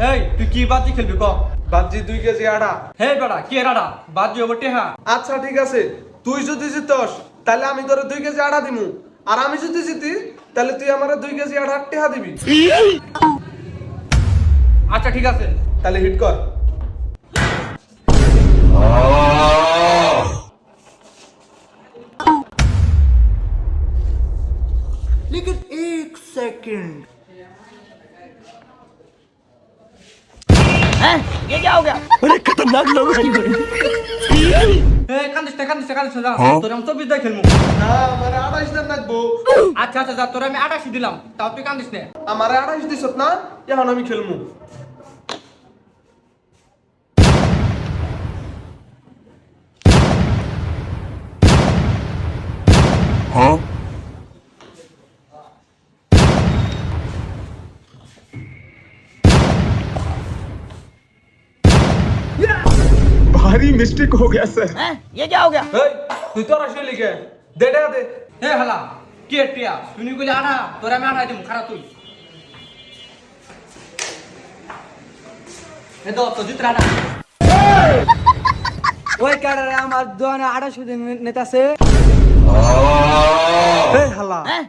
এই তুই কি বাজি খেলবি ক? বাজি 2 কেজি আটা। হে বেটা কে রাডা বাজি ওবর টেহা। আচ্ছা ঠিক আছে, তুই যদি জিতস তাহলে আমি তোরে 2 কেজি আটা দিমু, আর আমি যদি জিতি তাহলে তুই আমারে 2 কেজি আটা টেহা দিবি। আচ্ছা ঠিক আছে। তাহলে হিট কর। लेकिन एक सेकंड हैं ये क्या हो गया? अरे खतरनाक लोग हैं। হে কান্দিস না যা। তোর আমি 24 দাই খেলমু। না আমারে 28 দেন লাগবো। আচ্ছা যা তোর আমি 28 দিলাম, তাও তুই কান্দিস না। আমারে 28 দিছত না, এখন আমি খেলমু। भारी मिस्टेक हो गया सर। हैं ये क्या हो गया? এই তুই তো আসলে লিখে দে টাকা দে। হে হালা কে টিয়া শুনি কইলে আড়া তোর আমি 28 দিমু, খারাপ তুই। হে দো তো জিত রাডা। ওই কাড়ারে আমার দোয়ানে 28 দিন নেতাছে। এই হালা हैं